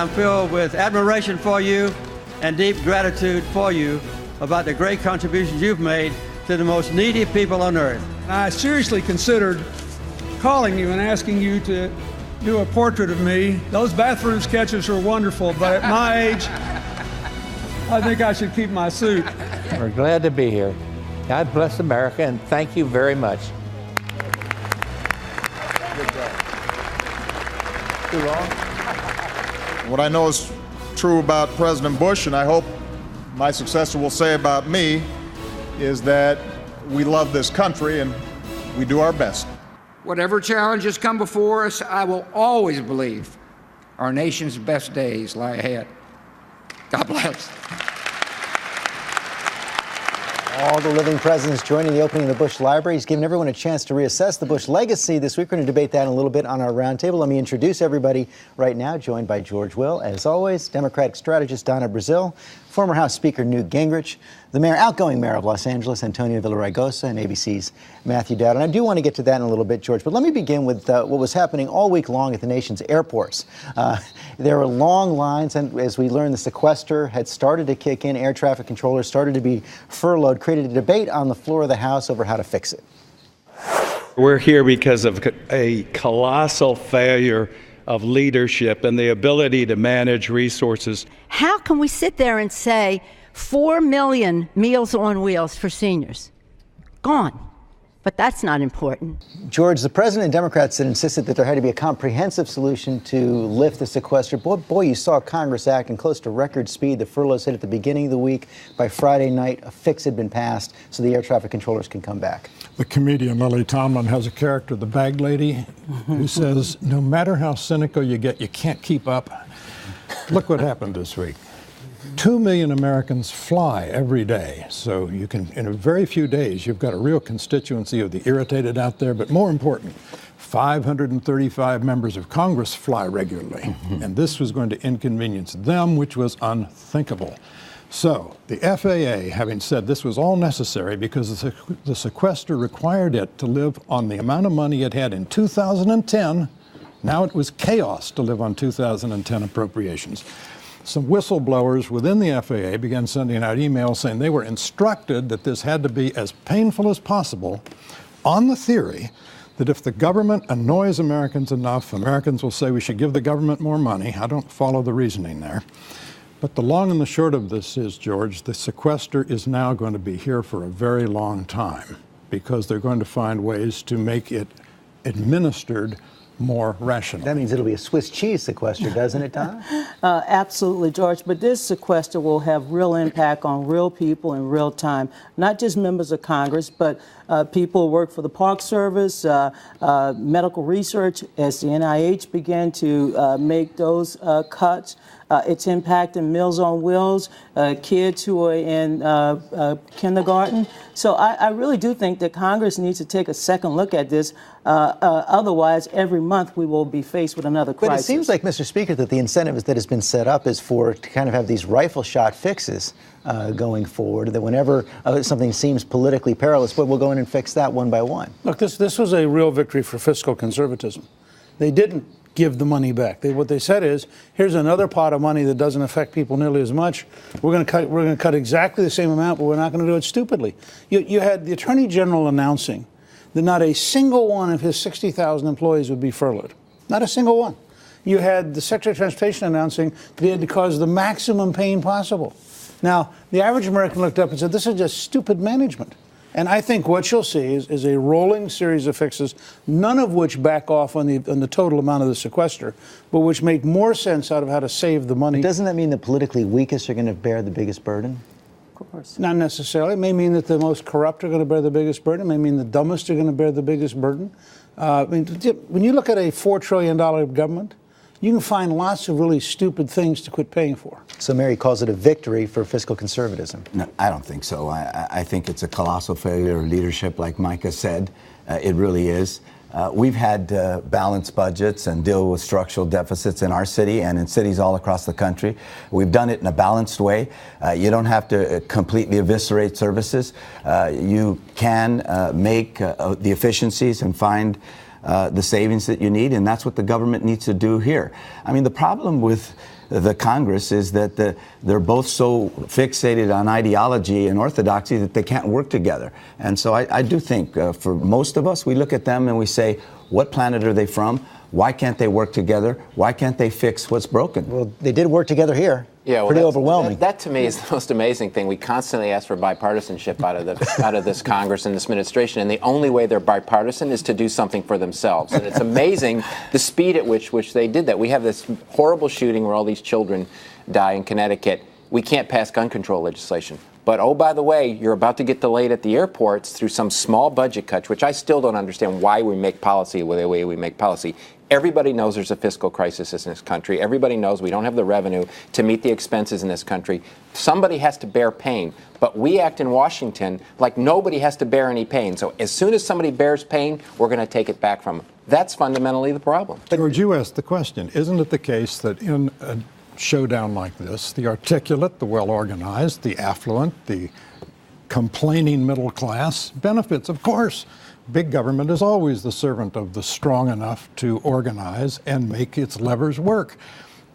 I'm filled with admiration for you and deep gratitude for you about the great contributions you've made to the most needy people on earth. I seriously considered calling you and asking you to do a portrait of me. Those bathroom sketches are wonderful, but at my age, I think I should keep my suit. We're glad to be here. God bless America, and thank you very much. Too long? What I know is true about President Bush, and I hope my successor will say about me, is that we love this country and we do our best. Whatever challenges come before us, I will always believe our nation's best days lie ahead. God bless. All the living presidents joining the opening of the Bush Library. He's given everyone a chance to reassess the Bush legacy. This week, we're going to debate that in a little bit on our roundtable. Let me introduce everybody right now, joined by George Will, as always, Democratic strategist Donna Brazile, former House Speaker Newt Gingrich, the outgoing mayor of Los Angeles, Antonio Villaraigosa, and ABC's Matthew Dowd. And I do want to get to that in a little bit, George, but let me begin with what was happening all week long at the nation's airports. There were long lines, and as we learned, the sequester had started to kick in. Air traffic controllers started to be furloughed, created a debate on the floor of the House over how to fix it. We're here because of a colossal failure of leadership and the ability to manage resources. How can we sit there and say 4 million Meals on Wheels for seniors? Gone. But that's not important. George, the president and Democrats had insisted that there had to be a comprehensive solution to lift the sequester. Boy, you saw Congress act in close to record speed. The furloughs hit at the beginning of the week. By Friday night, a fix had been passed so the air traffic controllers can come back. The comedian Lily Tomlin has a character, the bag lady, who says, no matter how cynical you get, you can't keep up. Look what happened this week. 2 million Americans fly every day, so you can, in a very few days, you've got a real constituency of the irritated out there, but more important, 535 members of Congress fly regularly, and this was going to inconvenience them, which was unthinkable. So the FAA, having said this was all necessary because the sequester required it to live on the amount of money it had in 2010, now it was chaos to live on 2010 appropriations. Some whistleblowers within the FAA began sending out emails saying they were instructed that this had to be as painful as possible on the theory that if the government annoys Americans enough, Americans will say we should give the government more money. I don't follow the reasoning there. But the long and the short of this is, George, the sequester is now going to be here for a very long time because they're going to find ways to make it administered more rational. That means it'll be a Swiss cheese sequester, doesn't it, Donna? Absolutely, George. But this sequester will have real impact on real people in real time, not just members of Congress, but people who work for the Park Service, medical research, as the NIH began to make those cuts. Its impact in Meals on Wheels, kids who are in kindergarten. So I really do think that Congress needs to take a second look at this. Otherwise, every month we will be faced with another crisis. But it seems like, Mr. Speaker, that the incentive that has been set up is to kind of have these rifle shot fixes going forward, that whenever something seems politically perilous, we'll go in and fix that one by one. Look, this was a real victory for fiscal conservatism. They didn't give the money back. What they said is, here's another pot of money that doesn't affect people nearly as much. We're going to cut exactly the same amount, but we're not going to do it stupidly. You had the Attorney General announcing that not a single one of his 60,000 employees would be furloughed. Not a single one. You had the Secretary of Transportation announcing that he had to cause the maximum pain possible. Now, the average American looked up and said, this is just stupid management. And I think what you'll see is a rolling series of fixes, none of which back off on the total amount of the sequester, but which make more sense out of how to save the money. But doesn't that mean the politically weakest are going to bear the biggest burden? Of course. Not necessarily. It may mean that the most corrupt are going to bear the biggest burden. It may mean the dumbest are going to bear the biggest burden. When you look at a $4 trillion government, you can find lots of really stupid things to quit paying for. So Mary calls it a victory for fiscal conservatism. No, I don't think so. I think it's a colossal failure of leadership, like Micah said. It really is. We've had balanced budgets and deal with structural deficits in our city and in cities all across the country. We've done it in a balanced way. You don't have to completely eviscerate services. You can make the efficiencies and find the savings that you need, and that's what the government needs to do here. I mean, the problem with the Congress is that they're both so fixated on ideology and orthodoxy that they can't work together. And so I do think for most of us, we look at them and we say, what planet are they from? Why can't they work together? Why can't they fix what's broken? Well, they did work together here. Yeah, well, pretty overwhelming. That to me is the most amazing thing. We constantly ask for bipartisanship out of this Congress and this administration, and the only way they're bipartisan is to do something for themselves. And it's amazing the speed at which they did that. We have this horrible shooting where all these children die in Connecticut. We can't pass gun control legislation. But, oh, by the way, you're about to get delayed at the airports through some small budget cuts, which I still don't understand why we make policy the way we make policy. Everybody knows there's a fiscal crisis in this country. Everybody knows we don't have the revenue to meet the expenses in this country. Somebody has to bear pain. But we act in Washington like nobody has to bear any pain. So as soon as somebody bears pain, we're going to take it back from them. That's fundamentally the problem. George, you asked the question. Isn't it the case that in a showdown like this, the articulate, the well-organized, the affluent, the complaining middle class benefits? Of course, big government is always the servant of the strong enough to organize and make its levers work.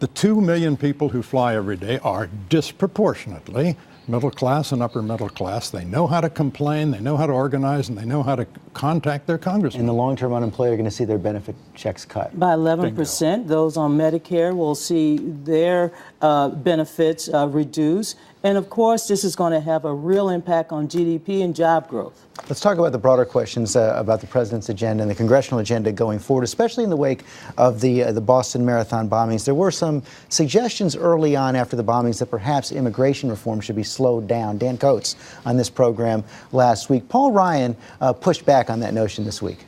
The 2 million people who fly every day are disproportionately middle class and upper middle class. They know how to complain, they know how to organize, and they know how to contact their congressman. And the long-term unemployed are going to see their benefit checks cut. By 11%. Those on Medicare will see their benefits reduce. And of course, this is going to have a real impact on GDP and job growth. Let's talk about the broader questions about the president's agenda and the congressional agenda going forward, especially in the wake of the Boston Marathon bombings. There were some suggestions early on after the bombings that perhaps immigration reform should be slowed down. Dan Coates on this program last week. Paul Ryan pushed back on that notion this week.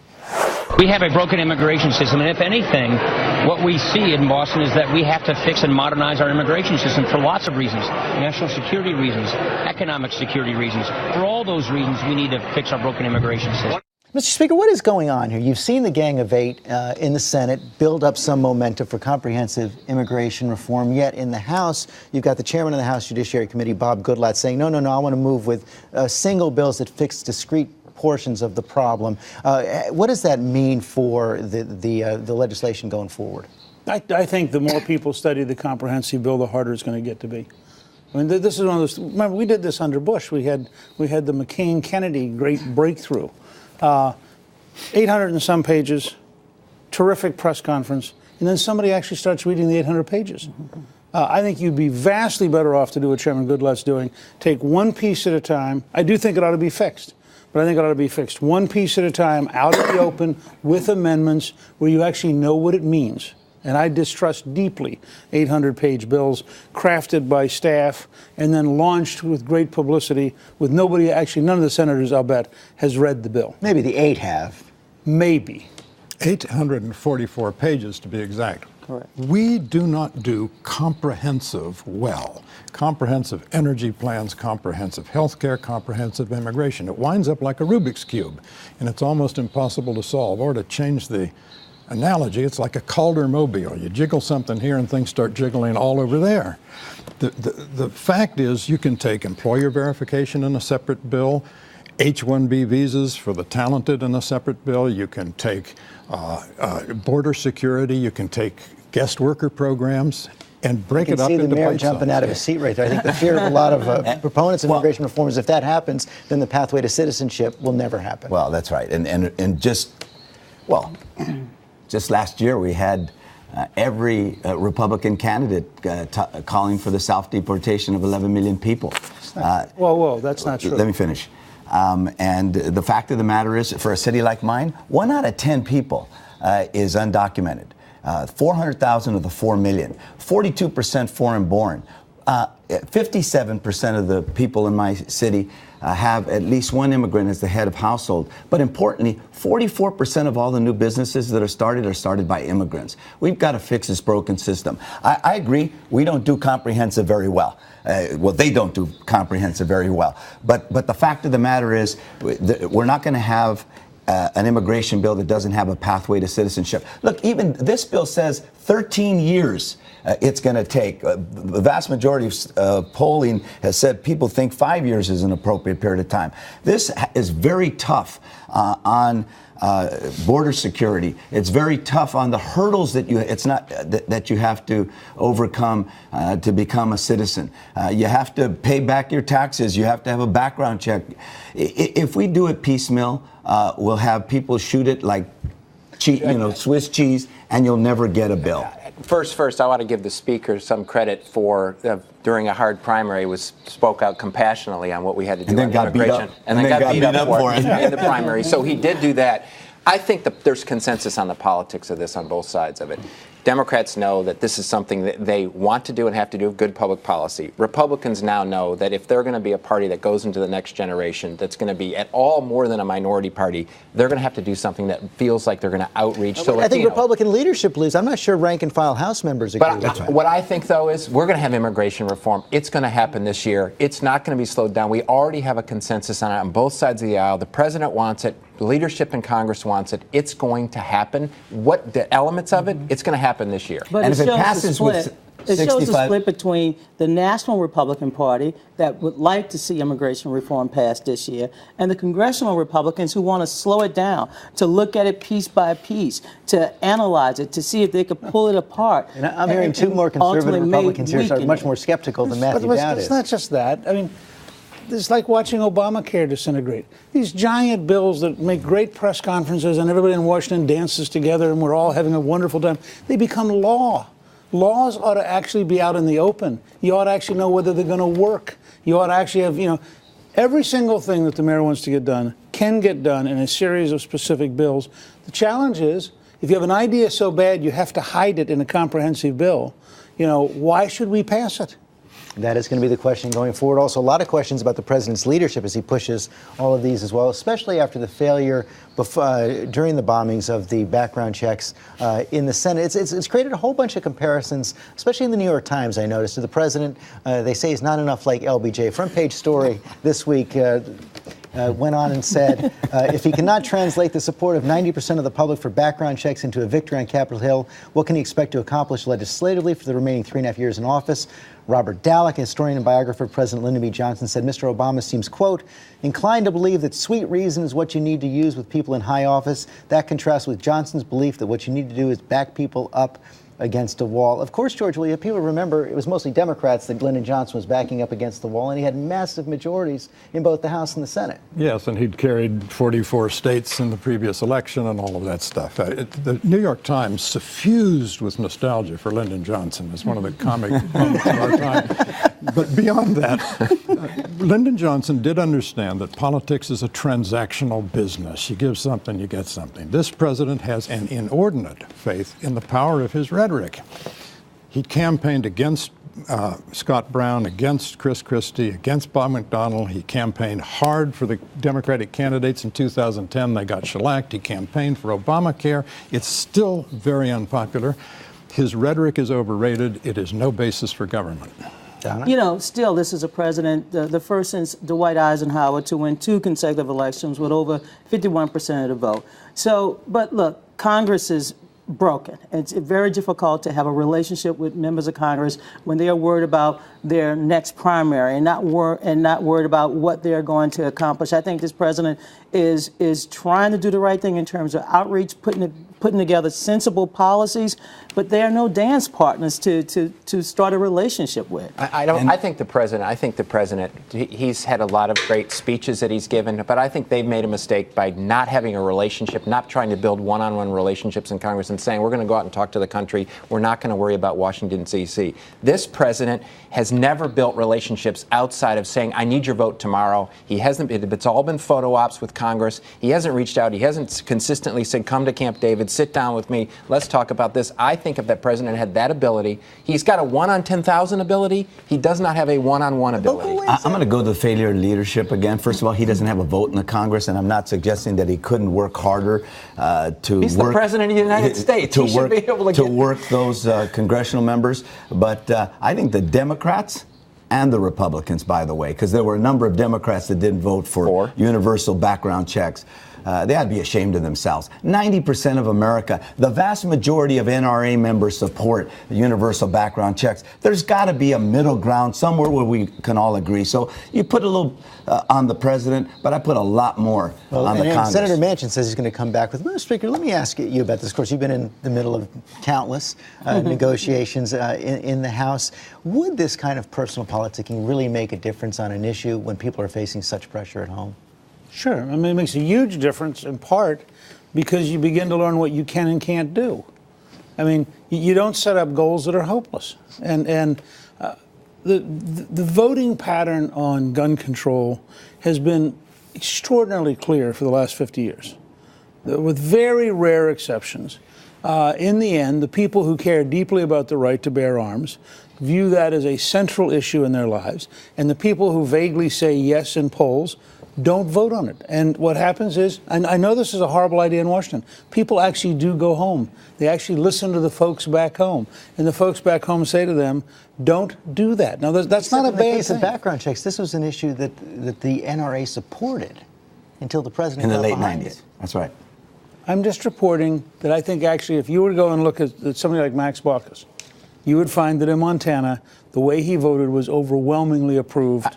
We have a broken immigration system, and if anything, what we see in Boston is that we have to fix and modernize our immigration system for lots of reasons. National security reasons, economic security reasons. For all those reasons, we need to fix our broken immigration system. Mr. Speaker, what is going on here? You've seen the Gang of Eight in the Senate build up some momentum for comprehensive immigration reform, yet in the House, you've got the chairman of the House Judiciary Committee, Bob Goodlatte, saying, no, I want to move with single bills that fix discrete portions of the problem. What does that mean for the legislation going forward? I think the more people study the comprehensive bill, the harder it's going to get to be. I mean, this is one of those. Remember, we did this under Bush. We had the McCain-Kennedy great breakthrough. 800 and some pages, terrific press conference, and then somebody actually starts reading the 800 pages. I think you'd be vastly better off to do what Chairman Goodlatte's doing. Take one piece at a time. I do think it ought to be fixed. But I think it ought to be fixed one piece at a time, out in the open, with amendments, where you actually know what it means. And I distrust deeply 800-page bills crafted by staff and then launched with great publicity with nobody, actually none of the senators, I'll bet, has read the bill. Maybe the 8 have. Maybe. 844 pages to be exact. Correct. We do not do comprehensive well. Comprehensive energy plans, comprehensive health care, comprehensive immigration. It winds up like a Rubik's Cube, and it's almost impossible to solve. Or to change the analogy, it's like a Calder mobile. You jiggle something here and things start jiggling all over there. The fact is, you can take employer verification in a separate bill, H-1B visas for the talented in a separate bill. You can take border security. You can take guest worker programs and break it up into bite-sized. You can see the mayor jumping out of his seat right there. I think the fear of a lot of proponents of immigration reform is if that happens, then the pathway to citizenship will never happen. Well, that's right. And just last year we had every Republican candidate calling for the self-deportation of 11 million people. Whoa, that's not true. Let me finish. And the fact of the matter is, for a city like mine, 1 out of 10 people is undocumented. 400,000 of the 4 million, 42% foreign born. 57% of the people in my city have at least one immigrant as the head of household. But importantly, 44% of all the new businesses that are started by immigrants. We've got to fix this broken system. I agree, we don't do comprehensive very well. They don't do comprehensive very well. But the fact of the matter is, we're not going to have an immigration bill that doesn't have a pathway to citizenship. Look, even this bill says 13 years it's going to take. The vast majority of polling has said people think 5 years is an appropriate period of time. This is very tough on border security. It's very tough on the hurdles that that you have to overcome to become a citizen. You have to pay back your taxes. You have to have a background check. If we do it piecemeal, we'll have people shoot it like Swiss cheese, and you'll never get a bill. First, I want to give the speaker some credit for during a hard primary spoke out compassionately on what we had to do on immigration, and then got beat up for it in the primary. So he did do that. I think that there's consensus on the politics of this on both sides of it. Democrats know that this is something that they want to do and have to do, good public policy. Republicans now know that if they're going to be a party that goes into the next generation that's going to be at all more than a minority party, they're going to have to do something that feels like they're going to outreach to Latinos. I think Republican leadership believes. I'm not sure rank and file House members agree with that. What I think, though, is we're going to have immigration reform. It's going to happen this year. It's not going to be slowed down. We already have a consensus on it on both sides of the aisle. The president wants it. The leadership in Congress wants it. It's going to happen. What the elements of it, it's going to happen this year. But and it if it shows passes with it shows a split between the National Republican Party that would like to see immigration reform passed this year and the congressional Republicans who want to slow it down, to look at it piece by piece, to analyze it, to see if they could pull it apart. And I'm hearing two more conservative Republicans here are much more skeptical than Matthew Dowd is. It's not just that. I mean, it's like watching Obamacare disintegrate. These giant bills that make great press conferences and everybody in Washington dances together and we're all having a wonderful time, they become law. Laws ought to actually be out in the open. You ought to actually know whether they're going to work. You ought to actually have, every single thing that the mayor wants to get done can get done in a series of specific bills. The challenge is, if you have an idea so bad you have to hide it in a comprehensive bill, why should we pass it? That is going to be the question going forward. Also, a lot of questions about the president's leadership as he pushes all of these as well, especially after the failure during the bombings of the background checks in the Senate. It's created a whole bunch of comparisons, especially in the New York Times, I noticed, to the president. They say he's not enough like LBJ. Front page story this week went on and said, if he cannot translate the support of 90% of the public for background checks into a victory on Capitol Hill, what can he expect to accomplish legislatively for the remaining 3.5 years in office? Robert Dallek, historian and biographer of President Lyndon B. Johnson, said Mr. Obama seems, quote, inclined to believe that sweet reason is what you need to use with people in high office. That contrasts with Johnson's belief that what you need to do is back people up against a wall. Of course, George, people remember it was mostly Democrats that Lyndon Johnson was backing up against the wall, and he had massive majorities in both the House and the Senate. Yes, and he'd carried 44 states in the previous election and all of that stuff. The New York Times suffused with nostalgia for Lyndon Johnson. It's one of the comic moments of our time. But beyond that, Lyndon Johnson did understand that politics is a transactional business. You give something, you get something. This president has an inordinate faith in the power of his rhetoric. He campaigned against Scott Brown, against Chris Christie, against Bob McDonnell. He campaigned hard for the Democratic candidates in 2010. They got shellacked. He campaigned for Obamacare. It's still very unpopular. His rhetoric is overrated. It is no basis for government. Donna? Still, this is a president, the first since Dwight Eisenhower to win 2 consecutive elections with over 51% of the vote. So, but look, Congress is broken. It's very difficult to have a relationship with members of Congress when they are worried about their next primary and not worried about what they're going to accomplish. I think this president is trying to do the right thing in terms of outreach, putting together sensible policies, but they are no dance partners to start a relationship with. I think the president, he's had a lot of great speeches that he's given, but I think they've made a mistake by not having a relationship, not trying to build one-on-one relationships in Congress and saying, we're going to go out and talk to the country. We're not going to worry about Washington, D.C. This president has never built relationships outside of saying, I need your vote tomorrow. He hasn't. It's all been photo ops with Congress. He hasn't reached out. He hasn't consistently said, come to Camp David, sit down with me, let's talk about this. I think if that president had that ability, he's got a 1 on 10,000 ability. He does not have a 1-on-1 ability. I'm going to go to failure in leadership again. First of all, he doesn't have a vote in the Congress, and I'm not suggesting that he couldn't work harder to He's the president of the United States. He should be able to work those congressional members. But I think the Democrats and the Republicans, by the way, because there were a number of Democrats that didn't vote for universal background checks. They ought to be ashamed of themselves. 90% of America, the vast majority of NRA members support universal background checks. There's got to be a middle ground somewhere where we can all agree. So you put a little on the president, but I put a lot more on the Congress. Senator Manchin says he's going to come back with. Mr. Speaker, let me ask you about this. Of course, you've been in the middle of countless negotiations in the House. Would this kind of personal politicking really make a difference on an issue when people are facing such pressure at home? Sure. I mean, it makes a huge difference in part because you begin to learn what you can and can't do. I mean, you don't set up goals that are hopeless. And the voting pattern on gun control has been extraordinarily clear for the last 50 years, with very rare exceptions. In the end, the people who care deeply about the right to bear arms view that as a central issue in their lives, and the people who vaguely say yes in polls don't vote on it. And what happens is, and I know this is a horrible idea in Washington, people actually do go home. They actually listen to the folks back home, and the folks back home say to them, don't do that. Now, that's not a bad thing. In the case of background checks, this was an issue that the NRA supported until the president in the late behind 90s. it. That's right. I'm just reporting that I think actually if you were to go and look at somebody like Max Baucus, you would find that in Montana, the way he voted was overwhelmingly approved.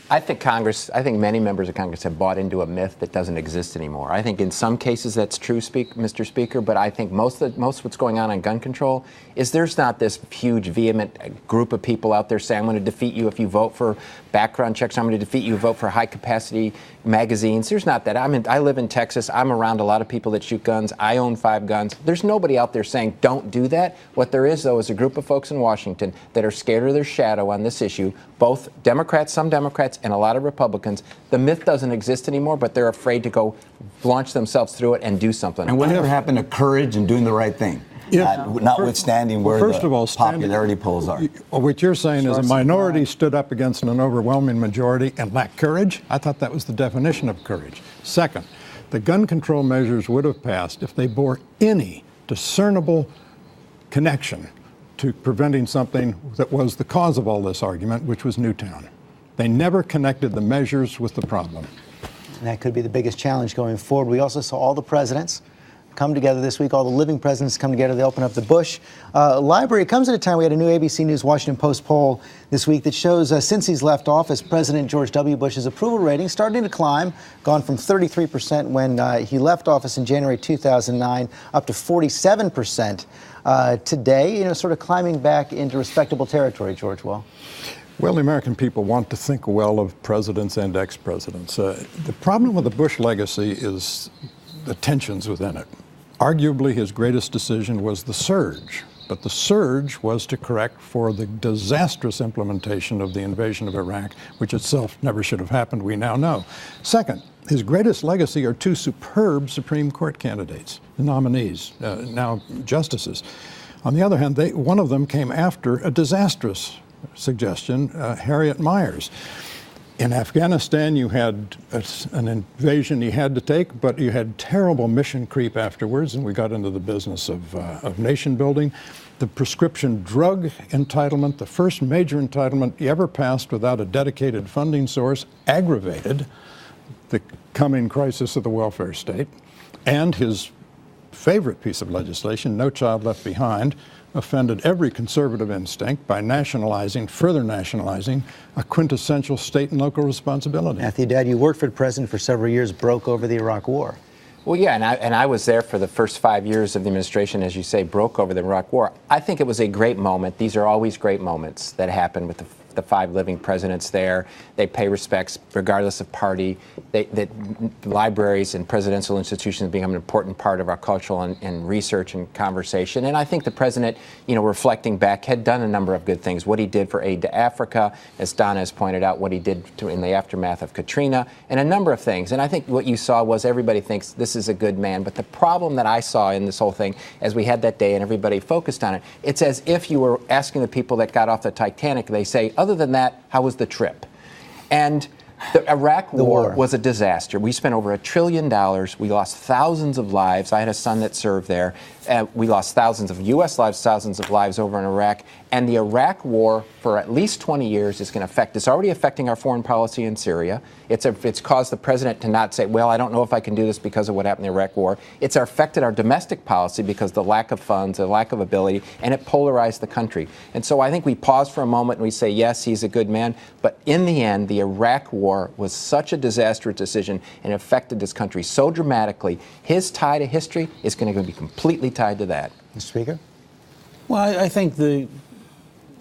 I think many members of Congress have bought into a myth that doesn't exist anymore. I think in some cases that's true, Mr. Speaker, but I think most what's going on gun control is there's not this huge, vehement group of people out there saying, I'm going to defeat you if you vote for background checks, I'm going to defeat you if you vote for high-capacity magazines. There's not that. I live in Texas. I'm around a lot of people that shoot guns. I own 5 guns. There's nobody out there saying, don't do that. What there is, though, is a group of folks in Washington that are scared of their shadow on this issue, both Democrats, some Democrats, and a lot of Republicans. The myth doesn't exist anymore, but they're afraid to go launch themselves through it and do something. And whatever happened to courage and doing the right thing? Notwithstanding where the popularity polls are. What you're saying is a minority stood up against an overwhelming majority and lacked courage? I thought that was the definition of courage. Second, the gun control measures would have passed if they bore any discernible connection to preventing something that was the cause of all this argument, which was Newtown. They never connected the measures with the problem. And that could be the biggest challenge going forward. We also saw all the presidents come together this week. All the living presidents come together. They open up the Bush Library. It comes at a time we had a new ABC News Washington Post poll this week that shows since he's left office, President George W. Bush's approval rating starting to climb, gone from 33% when he left office in January 2009 up to 47% today, sort of climbing back into respectable territory, George Will. Well, the American people want to think well of presidents and ex-presidents. The problem with the Bush legacy is the tensions within it. Arguably, his greatest decision was the surge, but the surge was to correct for the disastrous implementation of the invasion of Iraq, which itself never should have happened, we now know. Second, his greatest legacy are 2 superb Supreme Court candidates, the nominees, now justices. On the other hand, one of them came after a disastrous suggestion, Harriet Miers. In Afghanistan, you had an invasion you had to take, but you had terrible mission creep afterwards, and we got into the business of nation building. The prescription drug entitlement, the first major entitlement ever passed without a dedicated funding source, aggravated the coming crisis of the welfare state. And his favorite piece of legislation, No Child Left Behind, offended every conservative instinct by further nationalizing a quintessential state and local responsibility. Matthew, Dad, you worked for the president for several years, broke over the Iraq War. Well, yeah, and I was there for the first 5 years of the administration, as you say, broke over the Iraq War. I think it was a great moment. These are always great moments that happen with the 5 living presidents there. They pay respects regardless of party. Libraries and presidential institutions become an important part of our cultural and research and conversation. And I think the president, reflecting back, had done a number of good things. What he did for aid to Africa, as Donna has pointed out, what he did in the aftermath of Katrina, and a number of things. And I think what you saw was everybody thinks this is a good man. But the problem that I saw in this whole thing, as we had that day and everybody focused on it, it's as if you were asking the people that got off the Titanic, they say, other than that, how was the trip? And The Iraq war was a disaster. We spent over $1 trillion. We lost thousands of lives. I had a son that served there. We lost thousands of U.S. lives, thousands of lives over in Iraq. And the Iraq war, for at least 20 years, is going to affect. It's already affecting our foreign policy in Syria. It's caused the president to not say, well, I don't know if I can do this because of what happened in the Iraq war. It's affected our domestic policy because of the lack of funds, the lack of ability, and it polarized the country. And so I think we pause for a moment and we say, yes, he's a good man. But in the end, the Iraq war was such a disastrous decision and affected this country so dramatically. His tie to history is going to be completely tied to that. Mr. Speaker? Well, I think the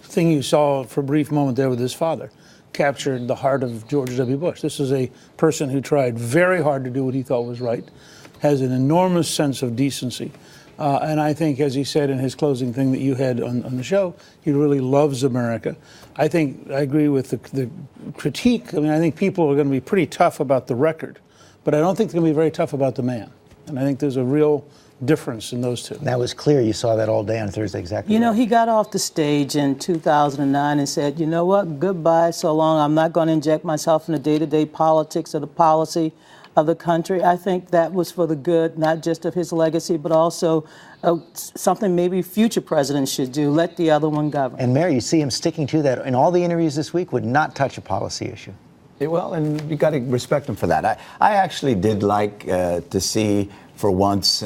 thing you saw for a brief moment there with his father captured the heart of George W. Bush. This is a person who tried very hard to do what he thought was right, has an enormous sense of decency. And I think, as he said in his closing thing that you had on the show, he really loves America. I agree with the critique. I mean, I think people are going to be pretty tough about the record, but I don't think they're going to be very tough about the man. And I think there's a real difference in those two. That was clear. You saw that all day on Thursday, exactly. You know, he got off the stage in 2009 and said, you know what, goodbye, so long. I'm not going to inject myself in the day-to-day politics or the policy of the country. I think that was for the good, not just of his legacy, but also something maybe future presidents should do. Let the other one govern. And Mayor, you see him sticking to that in all the interviews this week, would not touch a policy issue. Well, and you got to respect him for that. I actually did like to see, for once,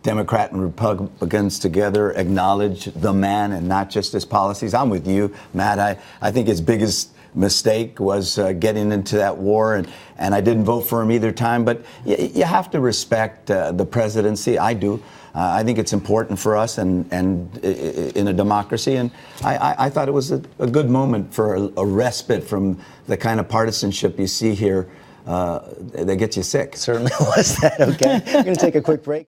Democrat and Republicans together acknowledge the man and not just his policies. I'm with you, Matt. I think his biggest mistake was getting into that war, and I didn't vote for him either time. But you have to respect the presidency. I do. I think it's important for us and in a democracy. And I thought it was a good moment for a respite from the kind of partisanship you see here that gets you sick. Certainly was that. Okay. We're going to take a quick break.